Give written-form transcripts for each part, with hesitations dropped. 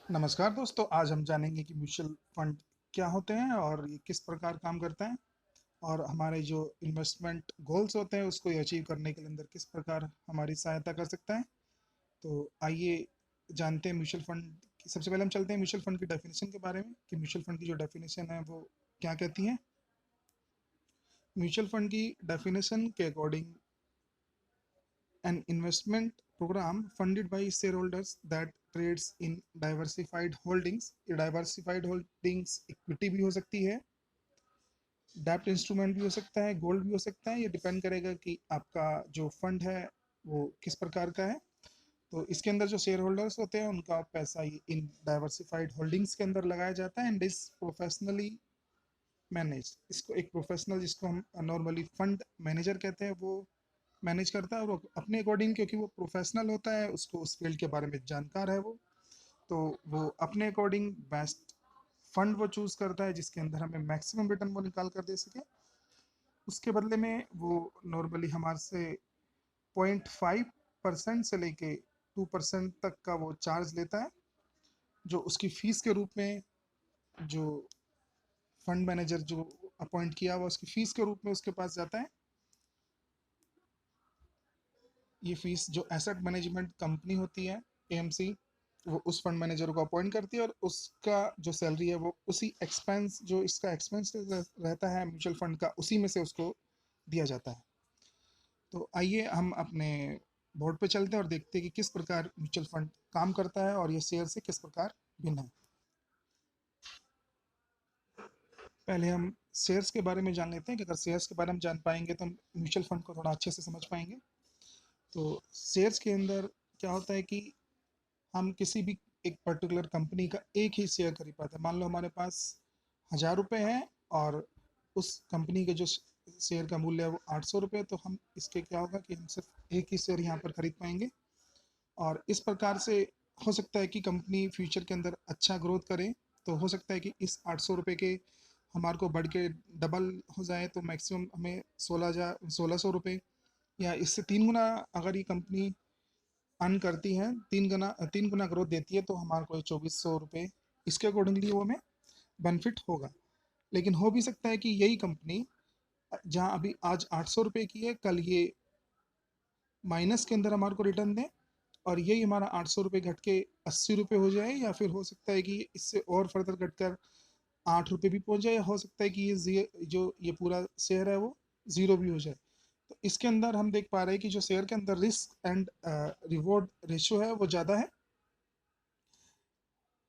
नमस्कार दोस्तों, आज हम जानेंगे कि म्यूचुअल फंड क्या होते हैं और ये किस प्रकार काम करते हैं और हमारे जो इन्वेस्टमेंट गोल्स होते हैं उसको अचीव करने के लिए अंदर किस प्रकार हमारी सहायता कर सकता है। तो आइए जानते हैं म्यूचुअल फंड की। सबसे पहले हम चलते हैं म्यूचुअल फंड की डेफिनेशन के बारे में कि म्यूचुअल फंड की जो डेफिनेशन है वो क्या कहती है। म्यूचुअल फंड की डेफिनेशन के according an investment program funded by shareholders that trades in diversified holdings। ये diversified holdings इक्विटी भी हो सकती है, डेब्ट इंस्ट्रूमेंट भी हो सकता है, गोल्ड भी हो सकता है। ये डिपेंड करेगा कि आपका जो फंड है वो किस प्रकार का है। तो इसके अंदर जो शेयर होल्डर्स होते हैं उनका पैसा इन डाइवर्सिफाइड होल्डिंग्स के अंदर लगाया जाता है एंड इज प्रोफेशनली मैनेज। इसको एक प्रोफेशनल, जिसको हम नॉर्मली फंड मैनेजर कहते हैं, वो मैनेज करता है और वो अपने अकॉर्डिंग, क्योंकि वो प्रोफेशनल होता है, उसको उस फील्ड के बारे में जानकार है वो, तो वो अपने अकॉर्डिंग बेस्ट फंड वो चूज करता है जिसके अंदर हमें मैक्सिमम रिटर्न वो निकाल कर दे सके। उसके बदले में वो नॉर्मली हमारे से 0.5% से लेके 2% तक का वो चार्ज लेता है, जो उसकी फीस के रूप में, जो फंड मैनेजर जो अपॉइंट किया हुआ उसकी फीस के रूप में उसके पास जाता है। ये फीस जो एसेट मैनेजमेंट कंपनी होती है, एएमसी, वो उस फंड मैनेजर को अपॉइंट करती है और उसका जो सैलरी है वो उसी एक्सपेंस, जो इसका एक्सपेंस रहता है म्यूचुअल फंड का, उसी में से उसको दिया जाता है। तो आइए हम अपने बोर्ड पे चलते हैं और देखते हैं कि किस प्रकार म्यूचुअल फंड काम करता है और ये शेयर से किस प्रकार भिन्न है। पहले हम शेयर्स के बारे में जान लेते हैं कि अगर शेयर्स के बारे में जान पाएंगे तो हम म्यूचुअल फंड को थोड़ा अच्छे से समझ पाएंगे। तो शेयर्स के अंदर क्या होता है कि हम किसी भी एक पर्टिकुलर कंपनी का एक ही शेयर खरीद पाते हैं। मान लो हमारे पास 1000 रुपये हैं और उस कंपनी के जो शेयर का मूल्य है वो 800 रुपये, तो हम इसके क्या होगा कि हम सिर्फ एक ही शेयर यहाँ पर खरीद पाएंगे। और इस प्रकार से हो सकता है कि कंपनी फ्यूचर के अंदर अच्छा ग्रोथ करे, तो हो सकता है कि इस 800 रुपये के हमारे को बढ़ के डबल हो जाए, तो मैक्सिमम हमें 16,000 1600 रुपये या इससे 3 गुना अगर ये कंपनी अर्न करती है, 3 गुना ग्रोथ देती है, तो हमारे को 2400 रुपये इसके अकॉर्डिंगली वो हमें बेनिफिट होगा। लेकिन हो भी सकता है कि यही कंपनी जहाँ अभी आज 800 रुपये की है, कल ये माइनस के अंदर हमारे को रिटर्न दें और यही हमारा 800 रुपये घट के 80 रुपये हो जाए, या फिर हो सकता है कि इससे और फर्दर घटकर 8 रुपये भी पहुंच जाए, या हो सकता है कि जो ये पूरा शेयर है वो ज़ीरो भी हो जाए। तो इसके अंदर हम देख पा रहे हैं कि जो शेयर के अंदर रिस्क एंड रिवॉर्ड रेशियो है वो ज़्यादा है।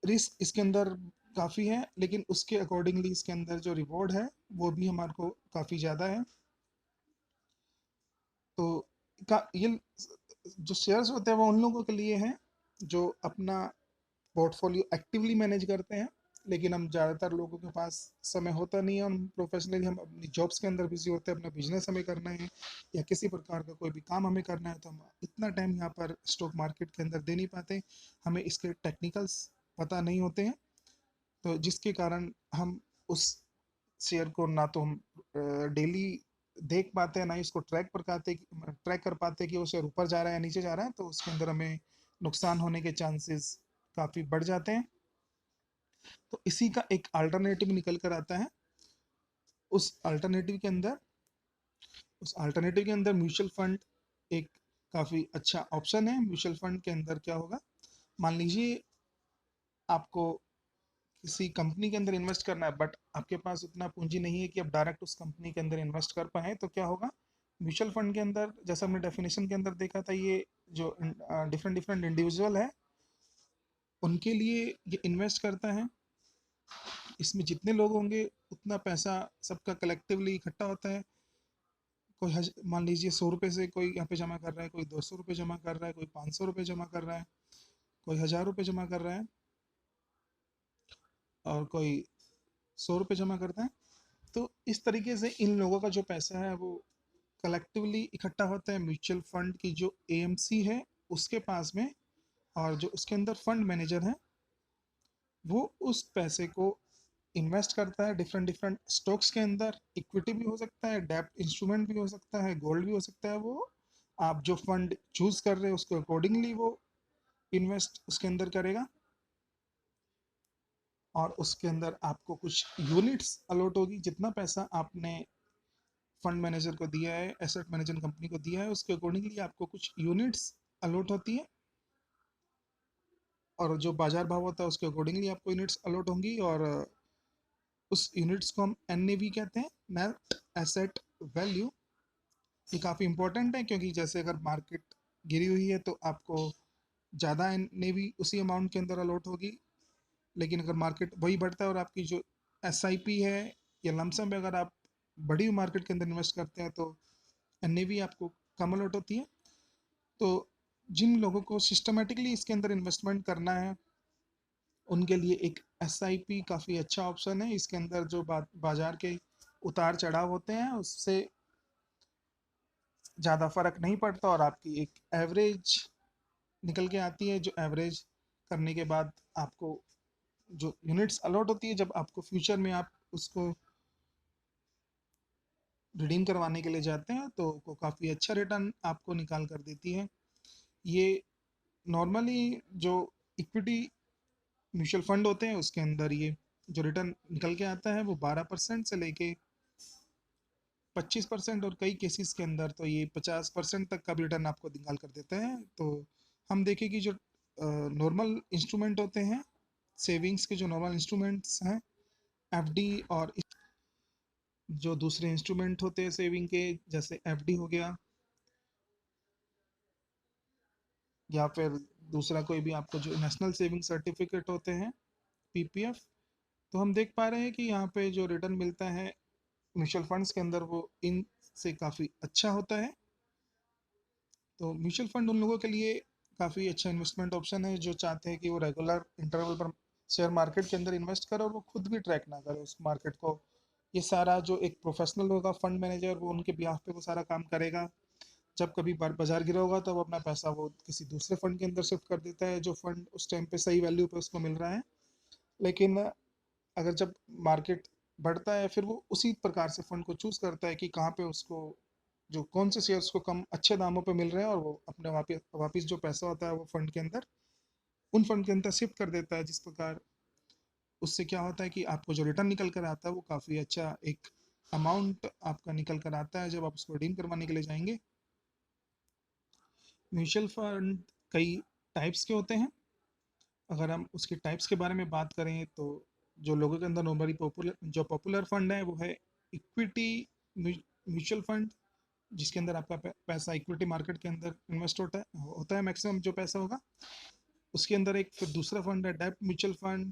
रिस्क इसके अंदर काफ़ी है, लेकिन उसके अकॉर्डिंगली इसके अंदर जो रिवॉर्ड है वो भी हमारे को काफ़ी ज़्यादा है। तो ये जो शेयर्स होते हैं वो उन लोगों के लिए हैं जो अपना पोर्टफोलियो एक्टिवली मैनेज करते हैं। लेकिन हम ज़्यादातर लोगों के पास समय होता नहीं है, हम प्रोफेशनली हम अपनी जॉब्स के अंदर बिजी होते हैं, अपना बिजनेस हमें करना है या किसी प्रकार का कोई भी काम हमें करना है, तो हम इतना टाइम यहाँ पर स्टॉक मार्केट के अंदर दे नहीं पाते। हमें इसके टेक्निकल्स पता नहीं होते हैं, तो जिसके कारण हम उस शेयर को ना तो हम डेली देख पाते हैं, ना ही इसको ट्रैक कर पाते कि वो शेयर ऊपर जा रहा है या नीचे जा रहा है, तो उसके अंदर हमें नुकसान होने के चांसेस काफ़ी बढ़ जाते हैं। तो इसी का एक अल्टरनेटिव निकल कर आता है। उस अल्टरनेटिव के अंदर उस अल्टरनेटिव के अंदर म्यूचुअल फंड एक काफ़ी अच्छा ऑप्शन है। म्यूचुअल फंड के अंदर क्या होगा, मान लीजिए आपको किसी कंपनी के अंदर इन्वेस्ट करना है, बट आपके पास उतना पूंजी नहीं है कि आप डायरेक्ट उस कंपनी के अंदर इन्वेस्ट कर पाए, तो क्या होगा, म्यूचुअल फंड के अंदर जैसा हमने डेफिनेशन के अंदर देखा था, ये जो डिफरेंट डिफरेंट इंडिविजुअल है उनके लिए ये इन्वेस्ट करता है। इसमें जितने लोग होंगे उतना पैसा सबका कलेक्टिवली इकट्ठा होता है। मान लीजिए 100 रुपये से कोई यहाँ पे जमा कर रहा है, कोई 200 रुपये जमा कर रहा है, कोई 500 रुपये जमा कर रहा है, कोई 1000 रुपये जमा कर रहा है और कोई 100 रुपये जमा करता है। तो इस तरीके से इन लोगों का जो पैसा है वो कलेक्टिवली इकट्ठा होता है म्यूचुअल फंड की जो एएमसी है उसके पास में। और जो उसके अंदर फंड मैनेजर है वो उस पैसे को इन्वेस्ट करता है डिफरेंट डिफरेंट स्टॉक्स के अंदर। इक्विटी भी हो सकता है, डेब्ट इंस्ट्रूमेंट भी हो सकता है, गोल्ड भी हो सकता है। वो आप जो फंड चूज कर रहे हैं उसके अकॉर्डिंगली वो इन्वेस्ट उसके अंदर करेगा। और उसके अंदर आपको कुछ यूनिट्स अलॉट होगी। जितना पैसा आपने फंड मैनेजर को दिया है, एसेट मैनेजमेंट कंपनी को दिया है, उसके अकॉर्डिंगली आपको कुछ यूनिट्स अलॉट होती है, और जो बाजार भाव होता है उसके अकॉर्डिंगली आपको यूनिट्स अलॉट होंगी। और उस यूनिट्स को हम NAV कहते हैं, नेट एसेट वैल्यू। ये काफ़ी इंपॉर्टेंट है, क्योंकि जैसे अगर मार्केट गिरी हुई है तो आपको ज़्यादा NAV उसी अमाउंट के अंदर अलॉट होगी, लेकिन अगर मार्केट वही बढ़ता है और आपकी जो SIP है या लमसम है, अगर आप बड़ी मार्केट के अंदर इन्वेस्ट करते हैं तो NAV आपको कम अलॉट होती है। तो जिन लोगों को सिस्टमेटिकली इसके अंदर इन्वेस्टमेंट करना है, उनके लिए एक SIP काफ़ी अच्छा ऑप्शन है। इसके अंदर जो बाजार के उतार चढ़ाव होते हैं उससे ज़्यादा फर्क नहीं पड़ता, और आपकी एक एवरेज निकल के आती है, जो एवरेज करने के बाद आपको जो यूनिट्स अलॉट होती है, जब आपको फ्यूचर में आप उसको रिडीम करवाने के लिए जाते हैं तो वो काफ़ी अच्छा रिटर्न आपको निकाल कर देती है। ये नॉर्मली जो इक्विटी म्यूचुअल फंड होते हैं उसके अंदर ये जो रिटर्न निकल के आता है वो 12% से लेके 25%, और कई केसेस के अंदर तो ये 50% तक का भी रिटर्न आपको निकाल कर देते हैं। तो हम देखें कि जो नॉर्मल इंस्ट्रूमेंट होते हैं, सेविंग्स के जो नॉर्मल इंस्ट्रूमेंट्स हैं, FD, और जो दूसरे इंस्ट्रूमेंट होते हैं सेविंग के, जैसे FD हो गया, या फिर दूसरा कोई भी आपको जो नेशनल सेविंग सर्टिफिकेट होते हैं, PPF, तो हम देख पा रहे हैं कि यहाँ पे जो रिटर्न मिलता है म्यूचुअल फंड्स के अंदर वो इन से काफ़ी अच्छा होता है। तो म्यूचुअल फंड उन लोगों के लिए काफ़ी अच्छा इन्वेस्टमेंट ऑप्शन है जो चाहते हैं कि वो रेगुलर इंटरवल पर शेयर मार्केट के अंदर इन्वेस्ट करे और वो खुद भी ट्रैक ना करे उस मार्केट को। ये सारा जो एक प्रोफेशनल होगा फंड मैनेजर, वो उनके बिहाफ पे वो सारा काम करेगा। जब कभी बाजार गिरा होगा तो वो अपना पैसा वो किसी दूसरे फंड के अंदर शिफ्ट कर देता है, जो फंड उस टाइम पे सही वैल्यू पे उसको मिल रहा है। लेकिन अगर जब मार्केट बढ़ता है, फिर वो उसी प्रकार से फंड को चूज करता है कि कहाँ पे उसको जो कौन से शेयर्स को कम अच्छे दामों पे मिल रहे हैं, और वो अपने वापिस जो पैसा होता है वो फंड के अंदर उन फंड के अंदर शिफ्ट कर देता है। जिस प्रकार उससे क्या होता है कि आपको जो रिटर्न निकल कर आता है वो काफ़ी अच्छा एक अमाउंट आपका निकल कर आता है जब आप उसको रिडीम करवाने के लिए जाएंगे। म्यूचुअल फंड कई टाइप्स के होते हैं। अगर हम उसके टाइप्स के बारे में बात करें तो जो लोगों के अंदर नॉर्मली पॉपुलर फंड है वो है इक्विटी म्यूचुअल फंड, जिसके अंदर आपका पैसा इक्विटी मार्केट के अंदर इन्वेस्ट होता है मैक्सिमम जो पैसा होगा। उसके अंदर एक फिर दूसरा फंड है डेब्ट म्यूचुअल फंड,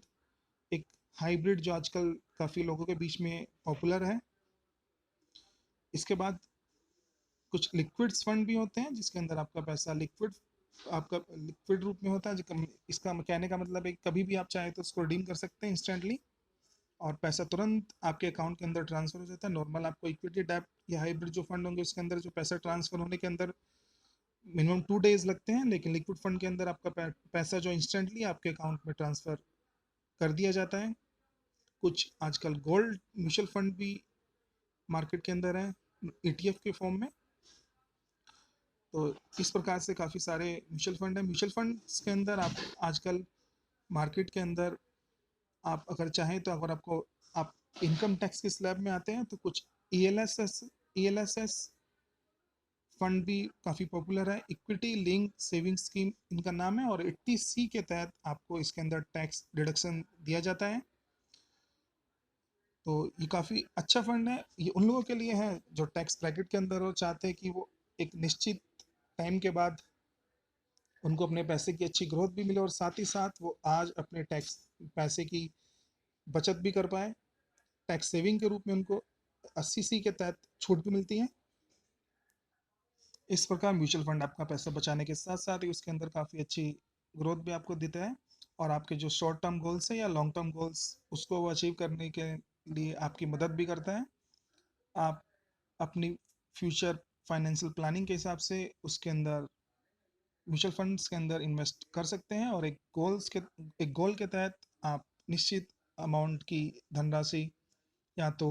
एक हाइब्रिड जो आजकल काफ़ी लोगों के बीच में पॉपुलर है। इसके बाद कुछ लिक्विड्स फंड भी होते हैं जिसके अंदर आपका लिक्विड रूप में होता है। इसका कहने का मतलब है कि कभी भी आप चाहें तो उसको रिडीम कर सकते हैं इंस्टेंटली, और पैसा तुरंत आपके अकाउंट के अंदर ट्रांसफर हो जाता है। नॉर्मल आपको इक्विटी डेब्ट या हाइब्रिड जो फंड होंगे उसके अंदर जो पैसा ट्रांसफर होने के अंदर मिनिमम 2 डेज लगते हैं, लेकिन लिक्विड फंड के अंदर आपका पैसा जो इंस्टेंटली आपके अकाउंट में ट्रांसफर कर दिया जाता है। कुछ आजकल गोल्ड म्यूचुअल फंड भी मार्केट के अंदर है ETF के फॉर्म में। तो इस प्रकार से काफ़ी सारे म्यूचुअल फंड हैं। म्यूचुअल फंड्स के अंदर आप आजकल मार्केट के अंदर आप अगर चाहें तो अगर आपको आप इनकम टैक्स के स्लैब में आते हैं तो कुछ ELSS फंड भी काफ़ी पॉपुलर है। इक्विटी लिंक सेविंग स्कीम इनका नाम है, और 80C के तहत आपको इसके अंदर टैक्स डिडक्शन दिया जाता है। तो ये काफ़ी अच्छा फंड है। ये उन लोगों के लिए है जो टैक्स ब्रैकेट के अंदर हो, चाहते हैं कि वो एक निश्चित टाइम के बाद उनको अपने पैसे की अच्छी ग्रोथ भी मिले, और साथ ही साथ वो आज अपने टैक्स पैसे की बचत भी कर पाए। टैक्स सेविंग के रूप में उनको 80C के तहत छूट भी मिलती है। इस प्रकार म्यूचुअल फंड आपका पैसा बचाने के साथ साथ ही उसके अंदर काफ़ी अच्छी ग्रोथ भी आपको देता है, और आपके जो शॉर्ट टर्म गोल्स है या लॉन्ग टर्म गोल्स उसको वो अचीव करने के लिए आपकी मदद भी करता है। आप अपनी फ्यूचर फाइनेंशियल प्लानिंग के हिसाब से उसके अंदर म्यूचुअल फंड्स के अंदर इन्वेस्ट कर सकते हैं, और एक गोल के तहत आप निश्चित अमाउंट की धनराशि या तो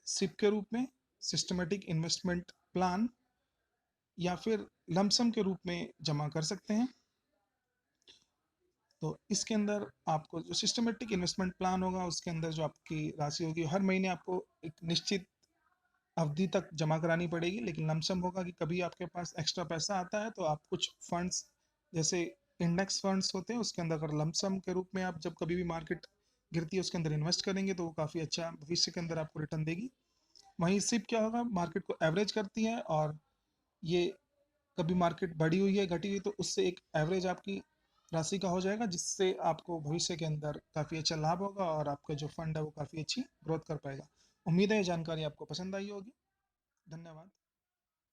सिप के रूप में, सिस्टमेटिक इन्वेस्टमेंट प्लान, या फिर लमसम के रूप में जमा कर सकते हैं। तो इसके अंदर आपको जो सिस्टमेटिक इन्वेस्टमेंट प्लान होगा उसके अंदर जो आपकी राशि होगी हर महीने आपको एक निश्चित अवधि तक जमा करानी पड़ेगी, लेकिन लमसम होगा कि कभी आपके पास एक्स्ट्रा पैसा आता है तो आप कुछ फंड्स जैसे इंडेक्स फंड्स होते हैं उसके अंदर अगर लमसम के रूप में आप जब कभी भी मार्केट गिरती है उसके अंदर इन्वेस्ट करेंगे तो वो काफ़ी अच्छा भविष्य के अंदर आपको रिटर्न देगी। वहीं सिप क्या होगा, मार्केट को एवरेज करती है और ये कभी मार्केट बढ़ी हुई है घटी हुई तो उससे एक एवरेज आपकी राशि का हो जाएगा, जिससे आपको भविष्य के अंदर काफ़ी अच्छा लाभ होगा और आपका जो फंड है वो काफ़ी अच्छी ग्रोथ कर पाएगा। उम्मीद है ये जानकारी आपको पसंद आई होगी। धन्यवाद।